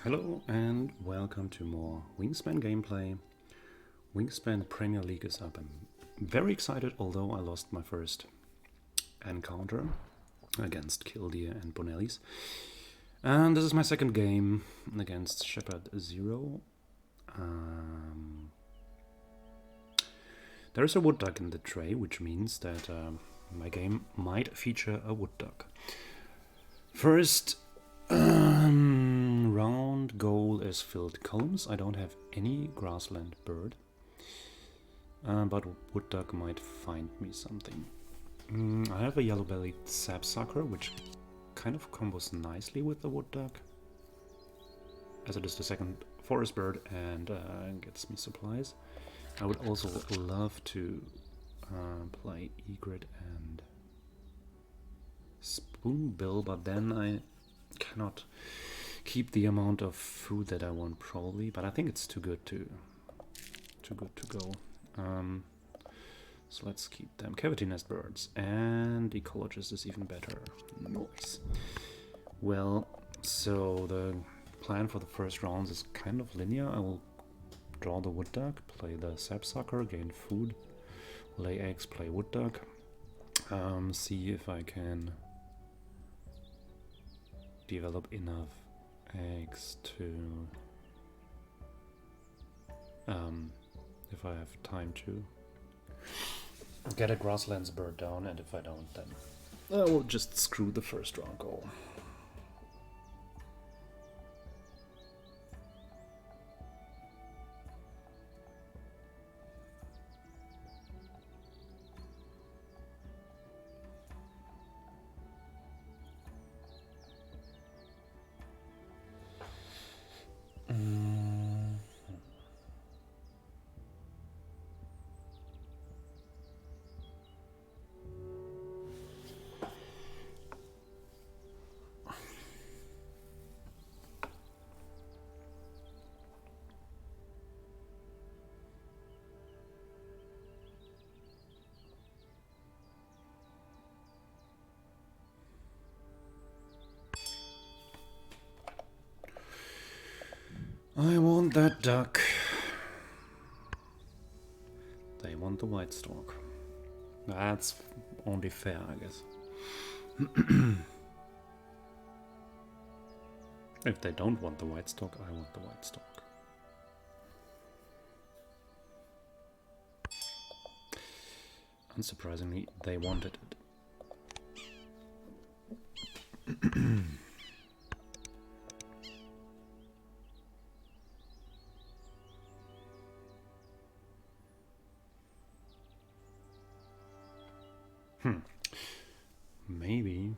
Hello and welcome to more Wingspan gameplay. Wingspan Premier League is up. I'm very excited, although I lost my first encounter against Killdeer and Bonelli's. And this is my second game against Shepherd Zero. There is a wood duck in the tray, which means that my game might feature a wood duck. First round goal is filled columns. I don't have any grassland bird, but wood duck might find me something. I have a yellow-bellied sapsucker, which kind of combos nicely with the wood duck, as it is the second forest bird and gets me supplies. I would also love to play egret and spoonbill, but then I cannot keep the amount of food that I want, probably. But I think it's too good to go. So let's keep them. Cavity nest birds and ecologist is even better. Nice. Well, so the plan for the first rounds is kind of linear. I will draw the wood duck, play the sapsucker, gain food, lay eggs, play wood duck. See if I can develop enough eggs to if I have time to get a grasslands bird down, and if I don't, then I will just screw the first round goal. I want that duck. They want the white stork. That's only fair, I guess. If they don't want the white stork, I want the white stork. Unsurprisingly, they wanted it. Maybe.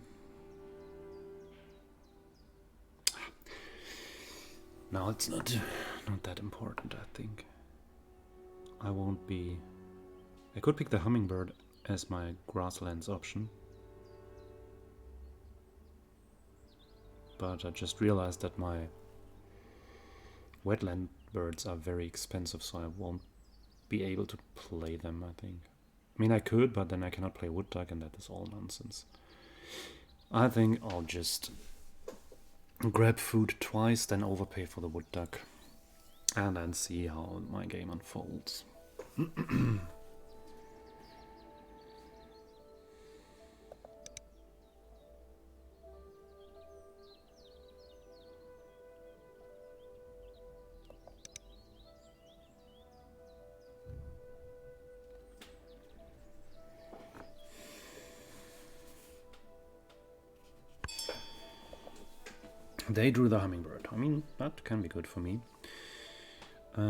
No, it's not that important, I think. I won't be... I could pick the hummingbird as my grasslands option. But I just realized that my wetland birds are very expensive, so I won't be able to play them, I think. I mean, I could, but then I cannot play wood duck, and that is all nonsense. I think I'll just grab food twice, then overpay for the wood duck, and then see how my game unfolds. They drew the hummingbird. I mean, that can be good for me. I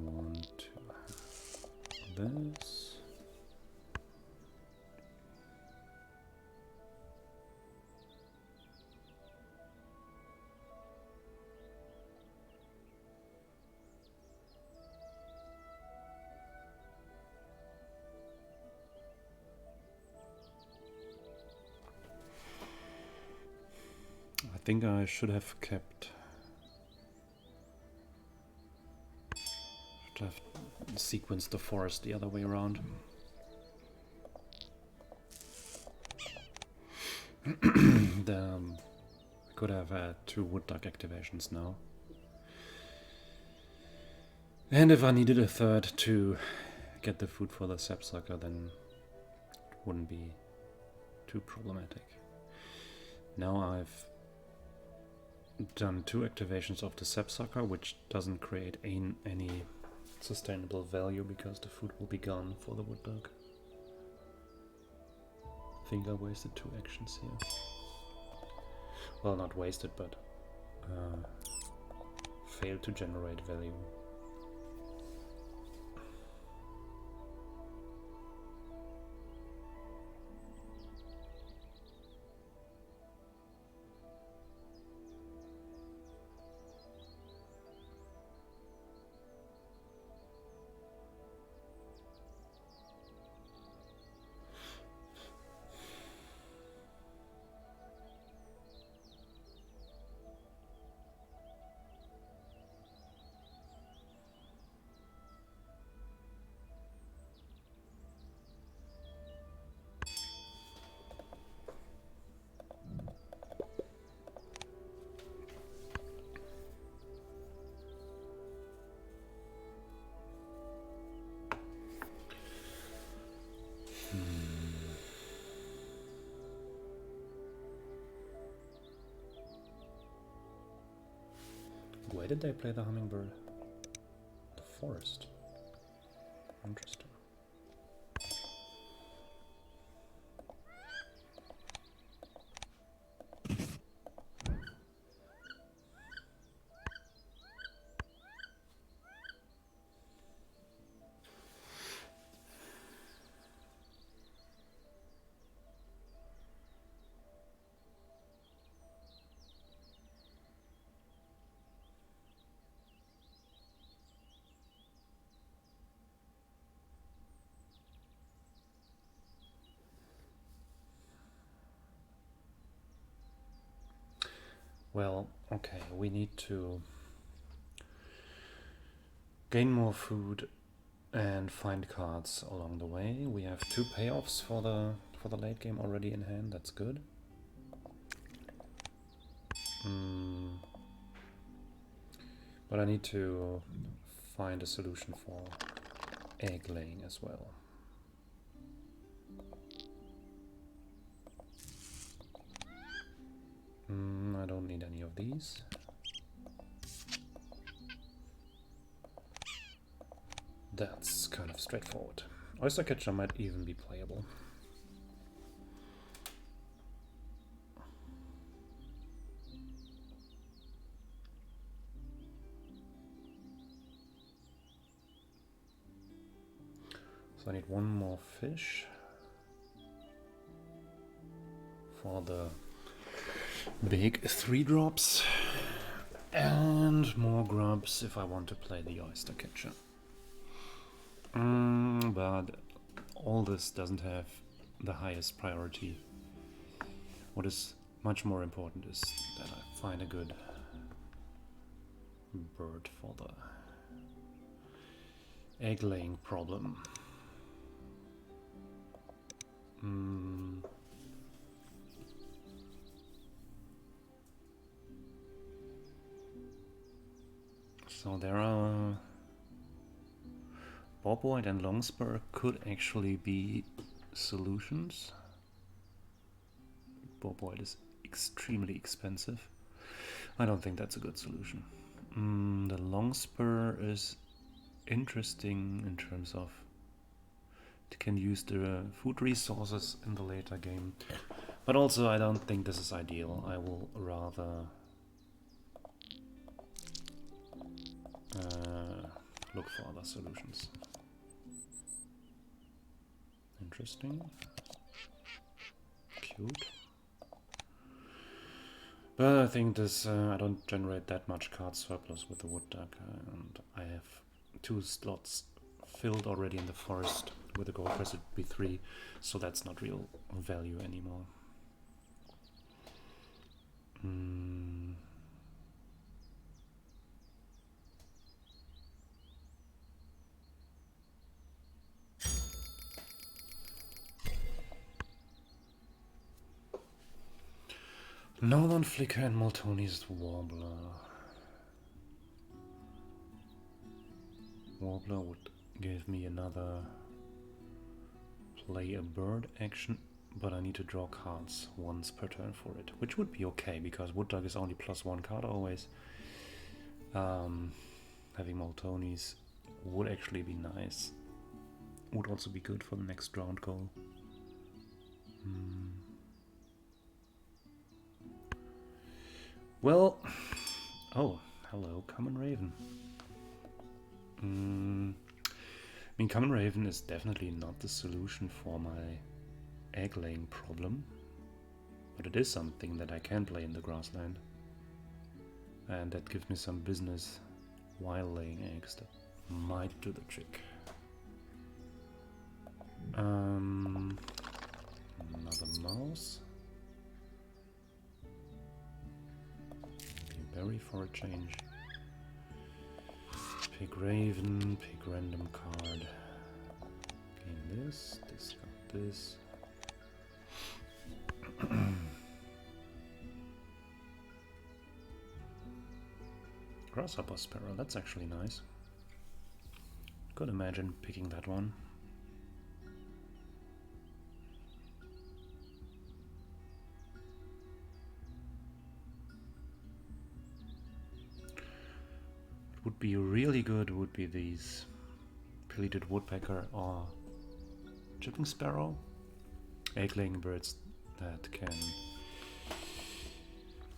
want to have this. I think I should have sequenced the forest the other way around. The could have had 2 wood duck activations now. And if I needed a third to get the food for the sapsucker, then it wouldn't be too problematic. Now I've done 2 activations of the sapsucker, which doesn't create any sustainable value because the food will be gone for the wood duck. I think I wasted 2 actions here. Well, not wasted, but failed to generate value. Where did they play the hummingbird? The forest. Interesting. Well, okay, we need to gain more food and find cards along the way. We have 2 payoffs for the late game already in hand. That's good. But I need to find a solution for egg laying as well. I don't need any of these. That's kind of straightforward. Oyster catcher might even be playable. So I need 1 more fish for the big 3 drops and more grubs if I want to play the oyster catcher. But all this doesn't have the highest priority. What is much more important is that I find a good bird for the egg laying problem. So there are Bob White and Longspur could actually be solutions. Bob White is extremely expensive. I don't think that's a good solution. The Longspur is interesting in terms of it can use the food resources in the later game, but also I don't think this is ideal. I will rather look for other solutions. Interesting. Cute. But I think this, I don't generate that much card surplus with the wood duck, and I have 2 slots filled already in the forest with the gold crested B3, so that's not real value anymore. Northern Flicker and Maltese Warbler. Warbler would give me another play a bird action, but I need to draw cards once per turn for it, which would be okay because Wood Duck is only +1 card always. Having Maltese would actually be nice. Would also be good for the next round goal. Well, oh, hello, Common Raven. I mean, Common Raven is definitely not the solution for my egg-laying problem, but it is something that I can play in the grassland, and that gives me some business while laying eggs that might do the trick. Another mouse. Maybe a berry for a change. Pick Raven, pick random card. Gain this, discard this. Grasshopper Sparrow, that's actually nice. Could imagine picking that one. Would be really good would be these pileated woodpecker or chipping sparrow, egg-laying birds that can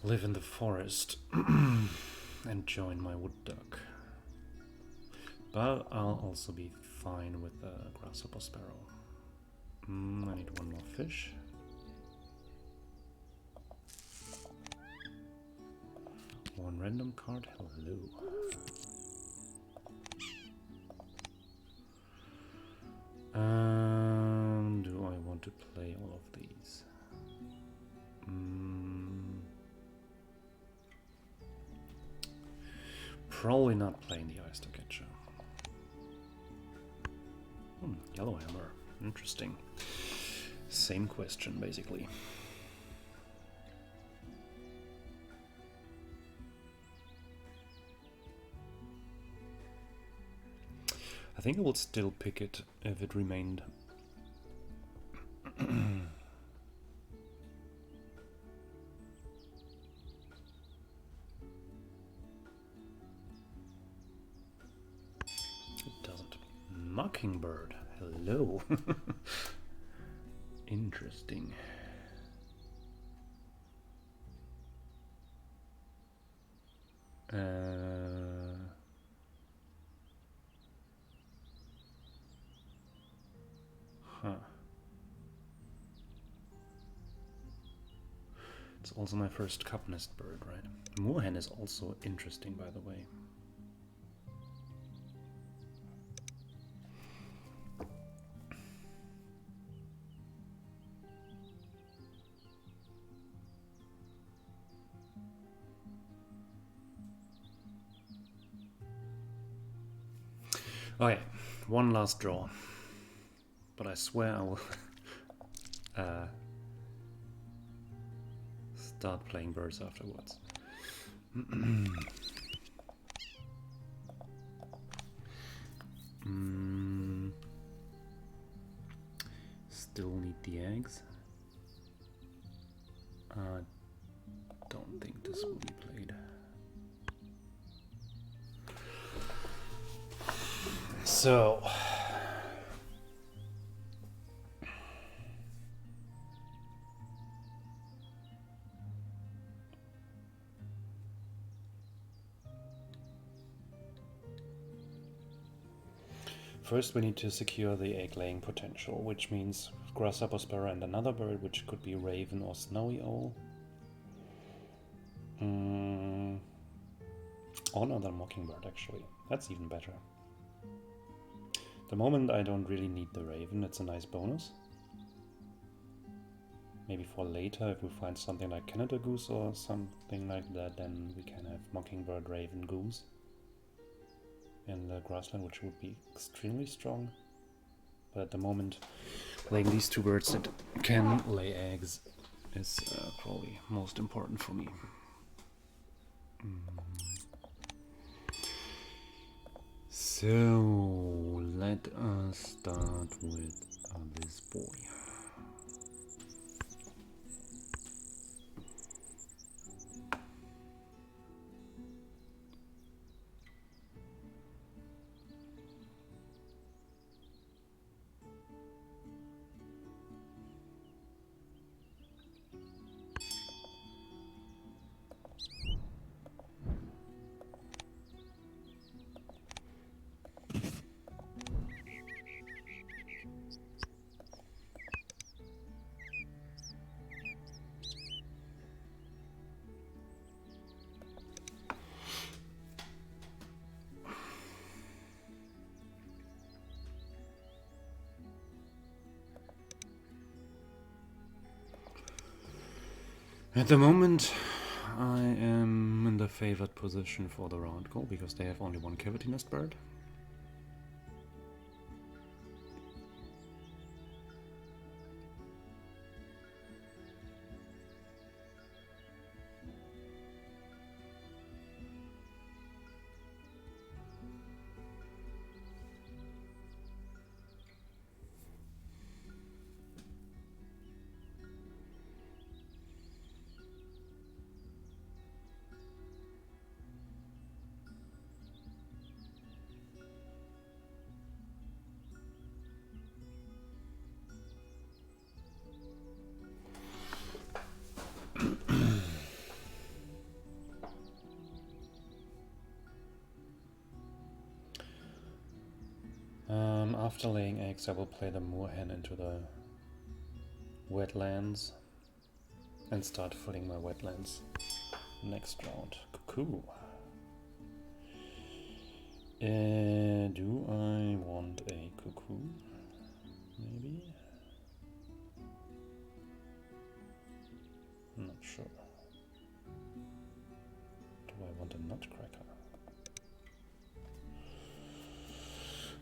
live in the forest and join my wood duck. But I'll also be fine with the grasshopper sparrow. I need one more fish. One random card. Hello. Do I want to play all of these? Probably not playing the oyster catcher. Yellow hammer. Interesting. Same question, basically. I think I would still pick it if it remained. It doesn't. Mockingbird. Hello. Interesting. It's also my first cup nest bird, right? Moorhen is also interesting, by the way. Okay, one last draw. But I swear I will start playing birds afterwards. Still need the eggs. Don't think this will be played. So first we need to secure the egg-laying potential, which means grasshopper sparrow and another bird, which could be raven or snowy owl. Or another mockingbird, actually. That's even better. At the moment I don't really need the raven, it's a nice bonus. Maybe for later, if we find something like Canada goose or something like that, then we can have mockingbird, raven, goose in the grassland, which would be extremely strong. But at the moment, playing these two birds that can lay eggs is probably most important for me. So let us start with this boy. At the moment, I am in the favored position for the round goal because they have only one cavity nest bird. After laying eggs, I will play the moorhen into the wetlands and start filling my wetlands next round. Cuckoo. Do I want a cuckoo? Maybe? Not sure. Do I want a nutcracker?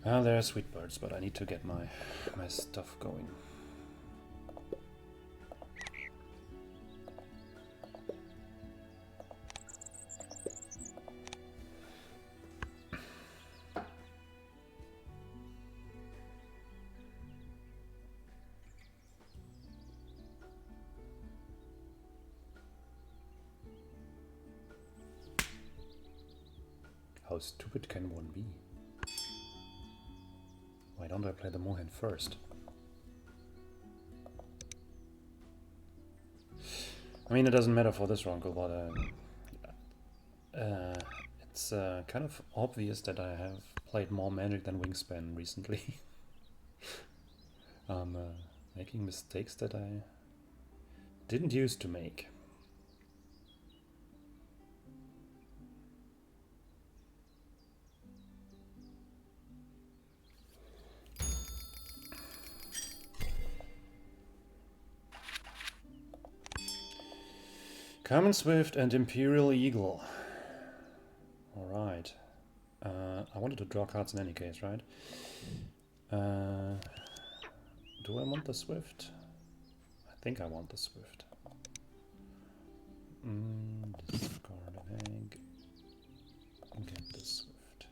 Ah, there are sweet birds, but I need to get my stuff going. How stupid can one be? Why don't I play the moorhen first? I mean, it doesn't matter for this round, but it's kind of obvious that I have played more Magic than Wingspan recently. I'm making mistakes that I didn't used to make. Common Swift and Imperial Eagle. Alright. I wanted to draw cards in any case, right? Do I want the Swift? I think I want the Swift. Discard an egg. Get the Swift.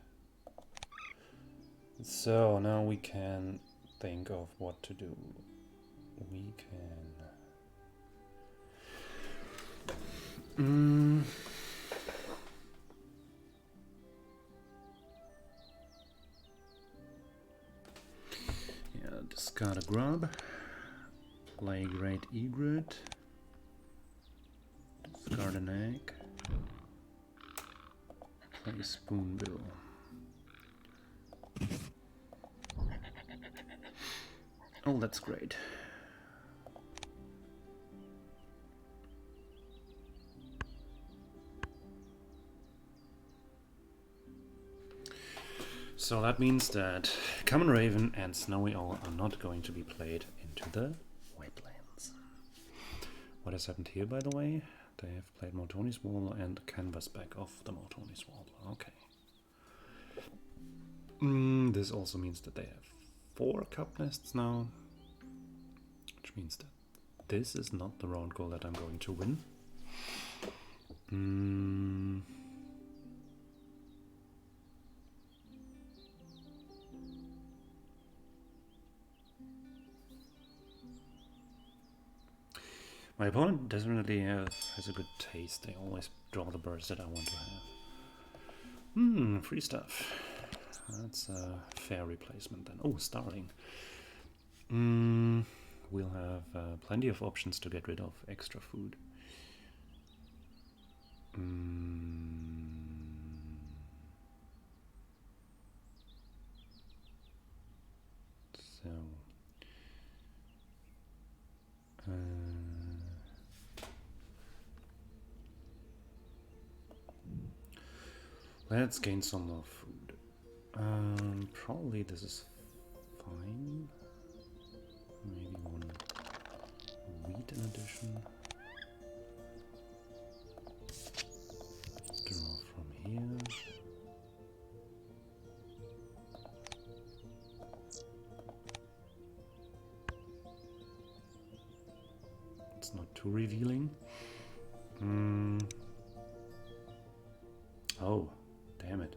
So now we can think of what to do. We can... yeah, discard a grub. Play Great Egret. Discard an egg. Play Spoonbill. Oh, that's great. So that means that Common Raven and Snowy Owl are not going to be played into the wetlands. What has happened here, by the way? They have played Mortoni's Wall and Canvasback of the Mortoni's Wall. Okay. This also means that they have 4 cup nests now, which means that this is not the round goal that I'm going to win. My opponent definitely has a good taste. They always draw the birds that I want to have. Free stuff. That's a fair replacement then. Oh, starling. We'll have plenty of options to get rid of extra food. So let's gain some more food. Probably this is fine. Maybe one wheat in addition. Draw from here. It's not too revealing. Oh, damn it.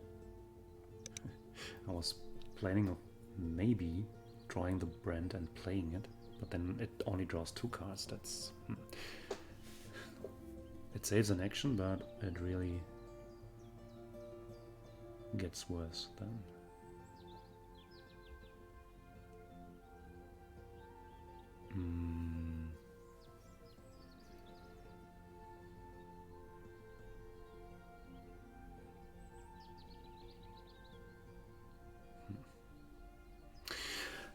I was planning on maybe drawing the brand and playing it, but then it only draws 2 cards. That's... It saves an action, but it really gets worse then.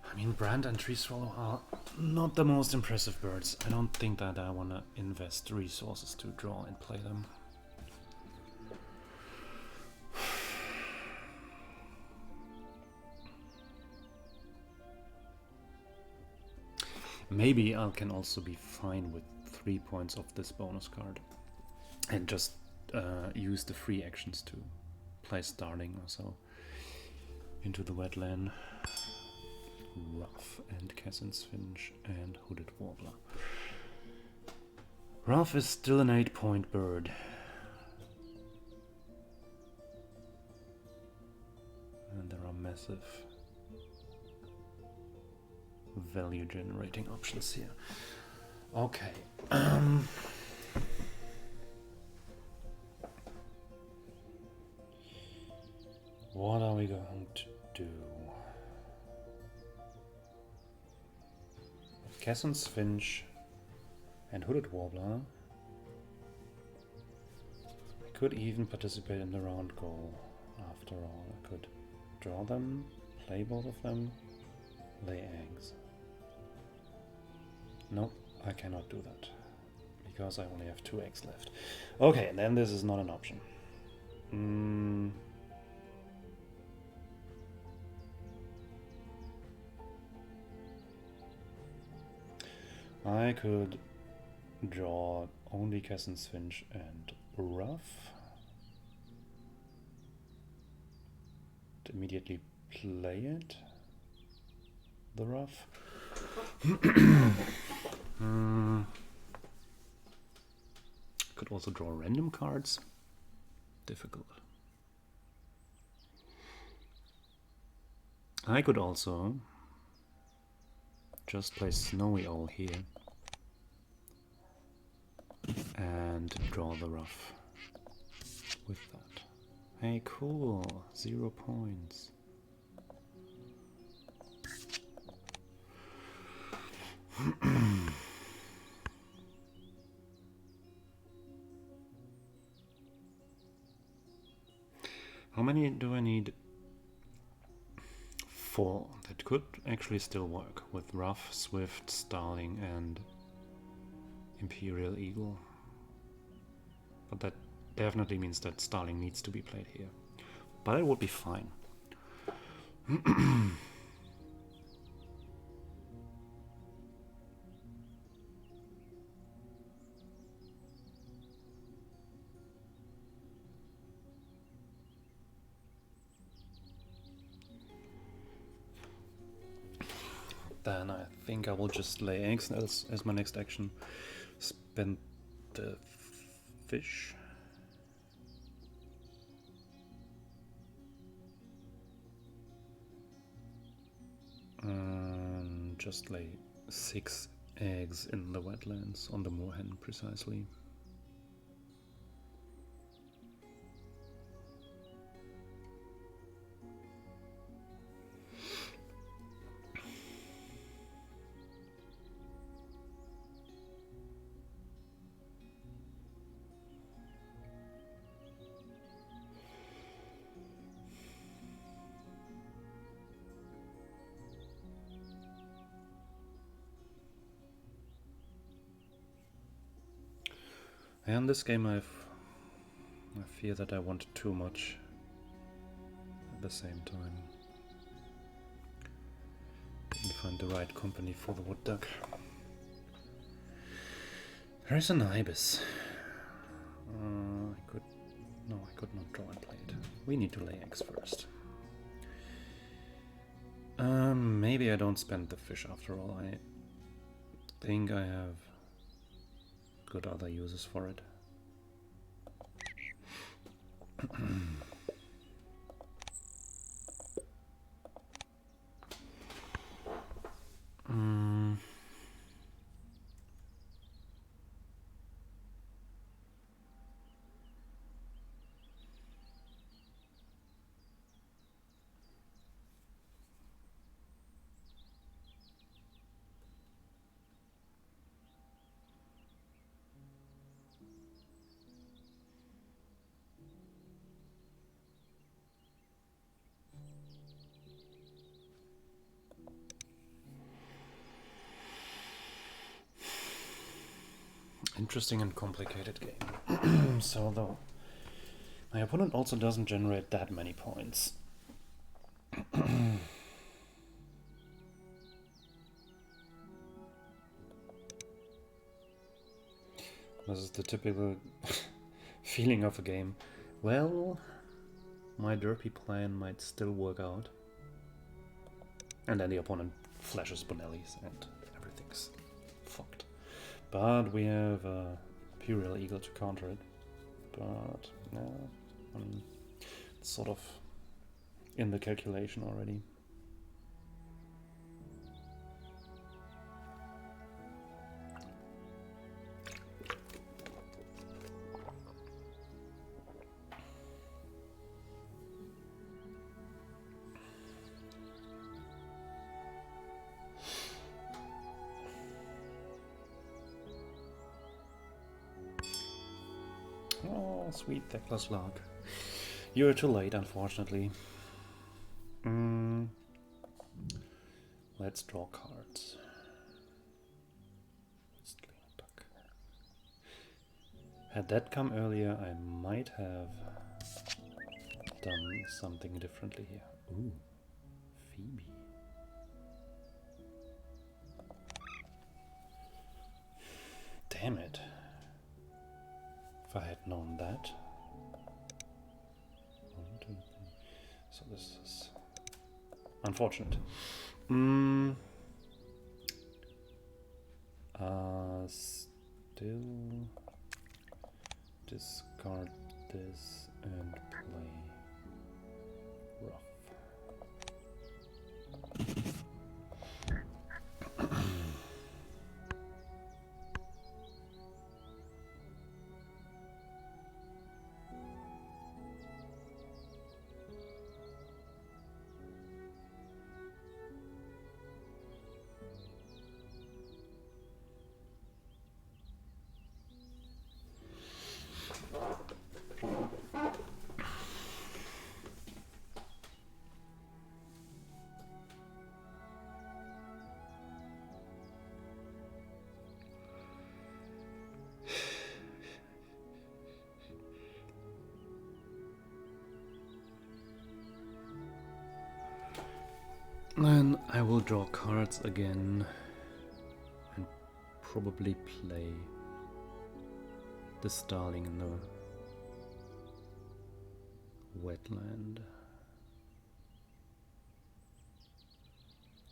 I mean, Brand and Tree Swallow are not the most impressive birds. I don't think that I want to invest resources to draw and play them. Maybe I can also be fine with 3 points of this bonus card and just use the free actions to play Starling or so into the wetland. Ruff and Cassin's Finch and Hooded Warbler. Ruff is still an 8-point bird. And there are massive value generating options here. Okay. What are we going to do? Cassin's Finch and Hooded Warbler. I could even participate in the round goal after all. I could draw them, play both of them, lay eggs. Nope, I cannot do that because I only have 2 eggs left. Okay, then this is not an option. I could draw only Cassin's Finch and Ruff. To immediately play it. The Ruff. Could also draw random cards. Difficult. I could also just play Snowy Owl here and draw the Ruff with that. Hey, cool, 0 points. How many do I need? 4. That could actually still work with Ruff, Swift, Starling and Imperial Eagle. But that definitely means that Starling needs to be played here. But it would be fine. Then I think I will just lay eggs as my next action. Spend the fish. And just lay 6 eggs in the wetlands on the moorhen precisely. And this game I fear that I want too much at the same time. Didn't find the right company for the wood duck. There's an ibis. I could not draw and play it. We need to lay eggs first. Maybe I don't spend the fish after all. I think I have good other uses for it. Interesting and complicated game. So though my opponent also doesn't generate that many points. This is the typical feeling of a game. Well, my derpy plan might still work out. And then the opponent flashes Bonelli's and everything's fucked. But we have a Imperial Eagle to counter it. But it's sort of in the calculation already. Oh, sweet Thecla's Lark. You're too late, unfortunately. Let's draw cards. Had that come earlier, I might have done something differently here. Ooh, Phoebe. Damn it. If I had known that. 1, 2, 3. So this is unfortunate. Still discard this and play rough. Then I will draw cards again and probably play the Starling in the wetland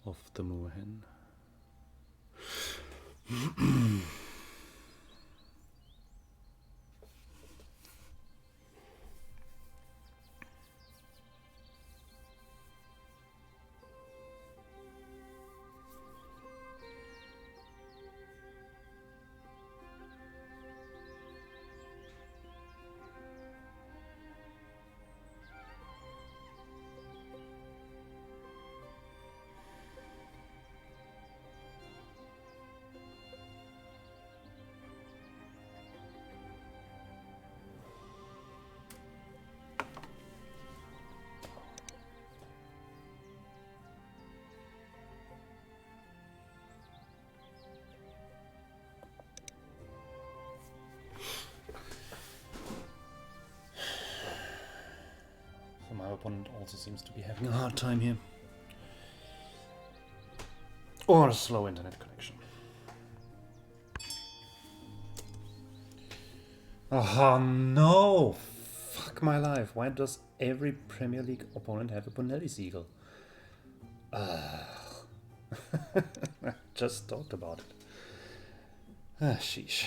of the moorhen. My opponent also seems to be having a hard time here. Or a slow internet connection. Oh no! Fuck my life. Why does every Premier League opponent have a Bonelli Seagull? Just talked about it. Sheesh.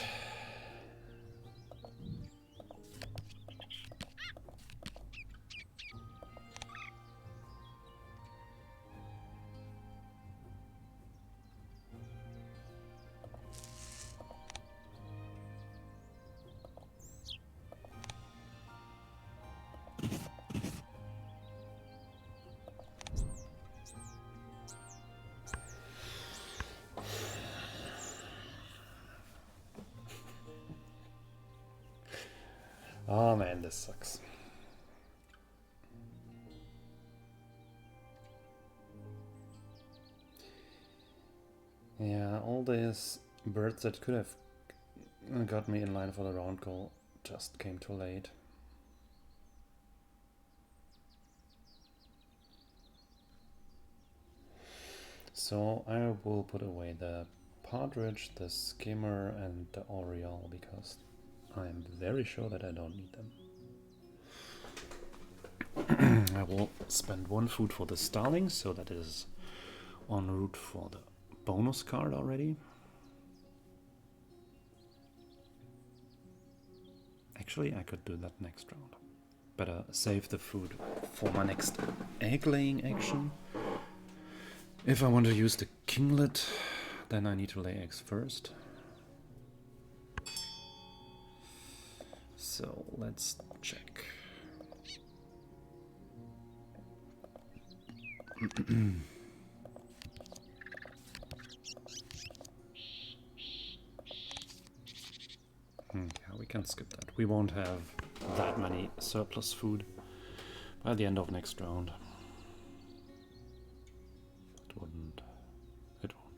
Oh man, this sucks. Yeah, all these birds that could have got me in line for the round goal just came too late. So I will put away the partridge, the skimmer and the oriole because I'm very sure that I don't need them. I will spend 1 food for the starling, so that is en route for the bonus card already. Actually, I could do that next round. Better save the food for my next egg-laying action. If I want to use the kinglet, then I need to lay eggs first. So let's check. Yeah, we can skip that. We won't have that many surplus food by the end of next round. It won't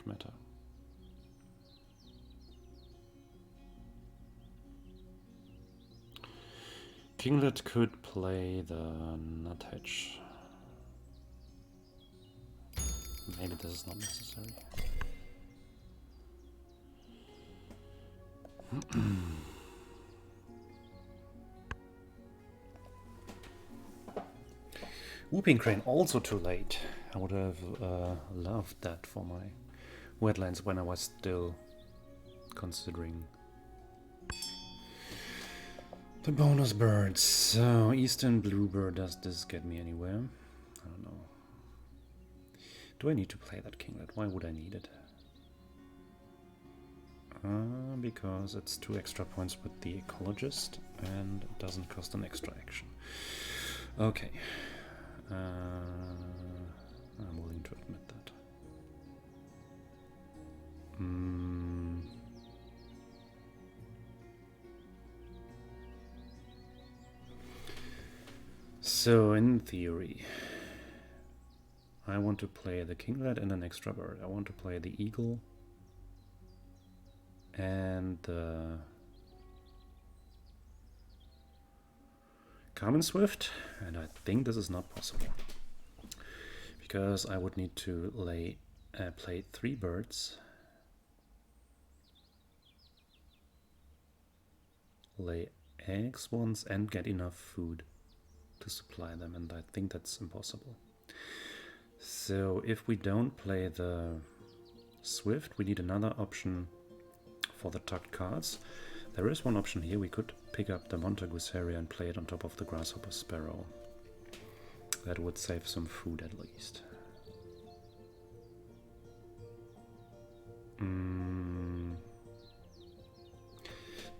matter. Kinglet could play the nuthatch. Maybe this is not necessary. Whooping crane also too late. I would have loved that for my wetlands when I was still considering the bonus birds. So eastern bluebird, does this get me anywhere? I don't know. Do I need to play that kinglet? Why would I need it? Because it's 2 extra points with the ecologist and it doesn't cost an extra action. Okay. I'm willing to admit that. So, in theory, I want to play the kinglet and an extra bird. I want to play the eagle and the common swift, and I think this is not possible because I would need to play 3 birds, lay eggs once, and get enough food to supply them, and I think that's impossible. So if we don't play the swift, we need another option for the tucked cards. There is one option here. We could pick up the Montagusaria and play it on top of the Grasshopper Sparrow. That would save some food at least.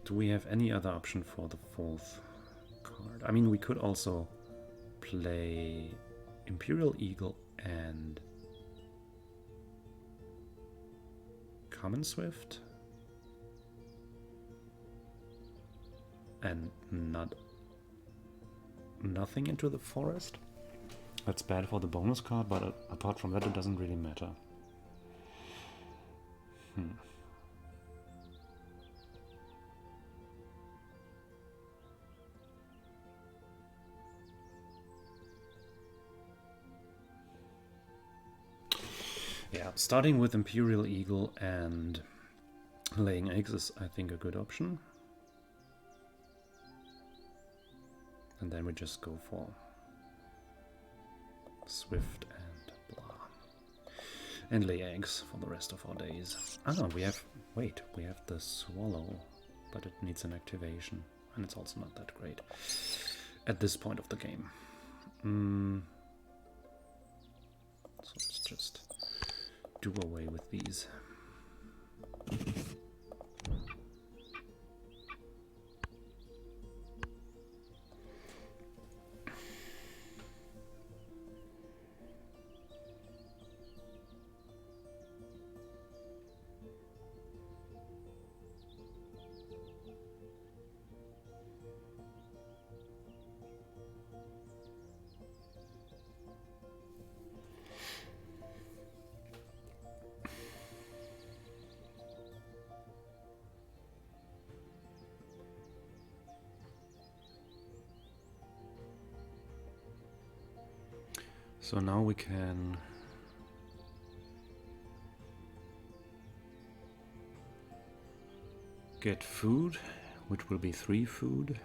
Do we have any other option for the 4th card? I mean, we could also play Imperial Eagle and Common Swift. And nothing into the forest. That's bad for the bonus card, but apart from that, it doesn't really matter. Yeah, starting with Imperial Eagle and laying eggs is, I think, a good option. And then we just go for Swift and blah. And lay eggs for the rest of our days. Ah, we have the Swallow, but it needs an activation. And it's also not that great at this point of the game. So let's just do away with these. So now we can get food, which will be 3 food,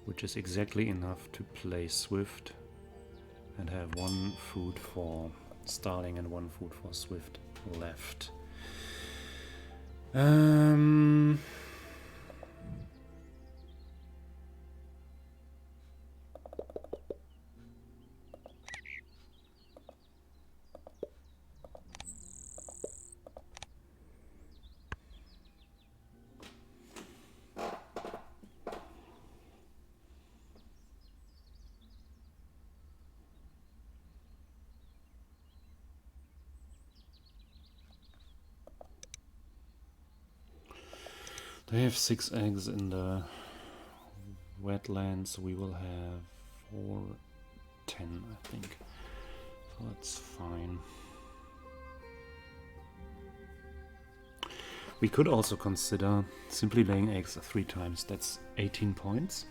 which is exactly enough to play Swift and have 1 food for Starling and 1 food for Swift left. They have 6 eggs in the wetlands. We will have 4, 10, I think. So that's fine. We could also consider simply laying eggs 3 times. That's 18 points.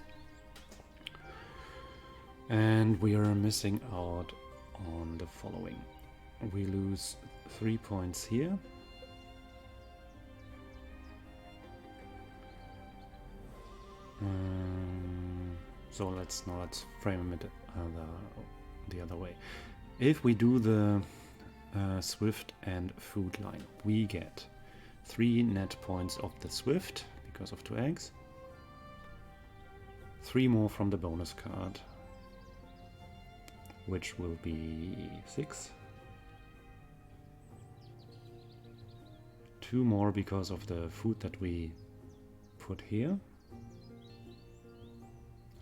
And we are missing out on the following. We lose 3 points here. So let's frame it the other way. If we do the Swift and food line, we get 3 net points of the Swift because of 2 eggs, 3 more from the bonus card, which will be 6, 2 more because of the food that we put here,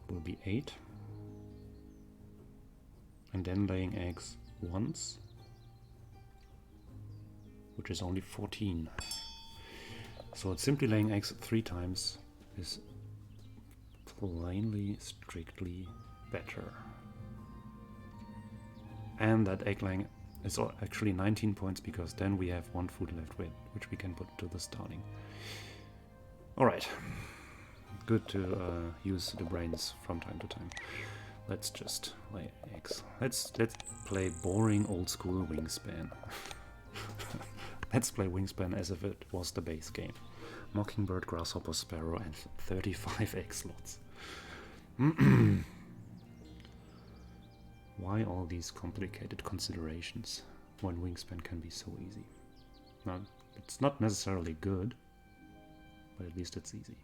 will be 8, and then laying eggs once, which is only 14. So it's simply laying eggs 3 times is plainly, strictly better. And that egg laying is actually 19 points because then we have 1 food left with, which we can put to the starting. Alright. Good to use the brains from time to time. Let's just lay eggs. Let's play boring old school Wingspan. Let's play Wingspan as if it was the base game. Mockingbird, Grasshopper, Sparrow, and 35 egg slots. Why all these complicated considerations when Wingspan can be so easy? Now, It's not necessarily good, but at least it's easy.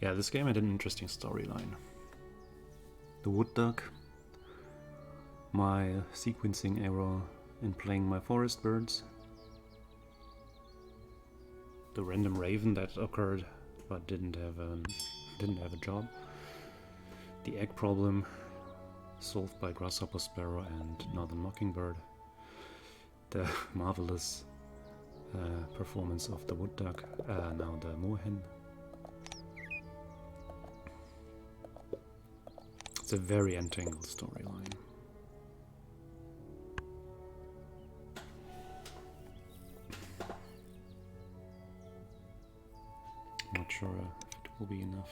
Yeah, this game had an interesting storyline. The wood duck, my sequencing error in playing my forest birds, the random raven that occurred but didn't have a job, the egg problem solved by grasshopper sparrow and northern mockingbird, the marvelous performance of the wood duck, now the moorhen. It's a very entangled storyline. Not sure if it will be enough.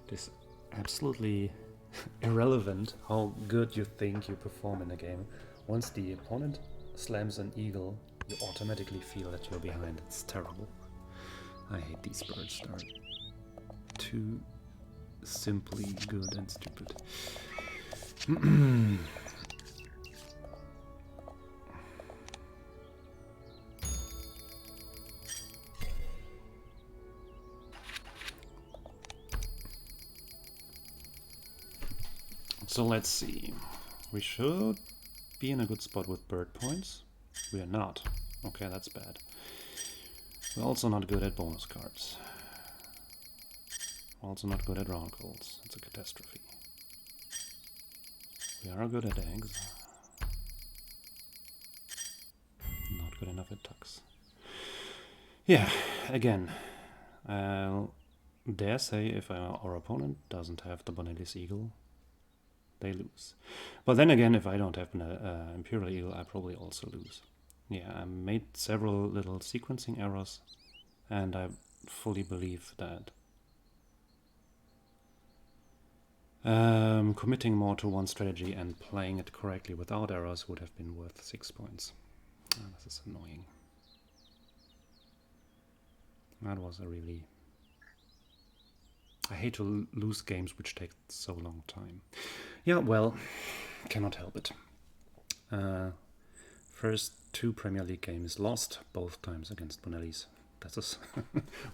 It is absolutely irrelevant how good you think you perform in a game. Once the opponent slams an eagle, you automatically feel that you're behind. It's terrible. I hate these birds. They're too simply good and stupid. So let's see. We should be in a good spot with bird points. We are not. Okay, that's bad. We're also not good at bonus cards. Also not good at round calls. It's a catastrophe. We are good at eggs. Not good enough at tucks. Yeah, again, I'll dare say if our opponent doesn't have the Bonelli's eagle, they lose. But then again, if I don't have an Imperial Eagle, I probably also lose. Yeah, I made several little sequencing errors, and I fully believe that committing more to one strategy and playing it correctly without errors would have been worth 6 points. Oh, this is annoying. That was a really... I hate to lose games which take so long time. Yeah, well, cannot help it. First 2 Premier League games lost, both times against Bonelli's. That is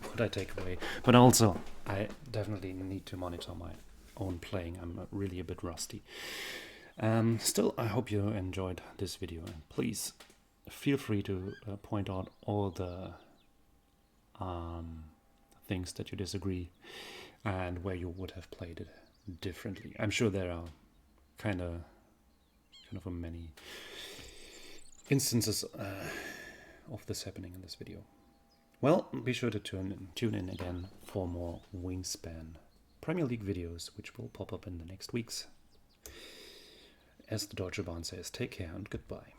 what I take away. But also, I definitely need to monitor my own playing. I'm really a bit rusty. Still, I hope you enjoyed this video, and please feel free to point out all the things that you disagree and where you would have played it differently. I'm sure there are kind of many instances of this happening in this video. Well, be sure to tune in again for more Wingspan Premier League videos, which will pop up in the next weeks. As the Deutsche Bahn says, take care and goodbye.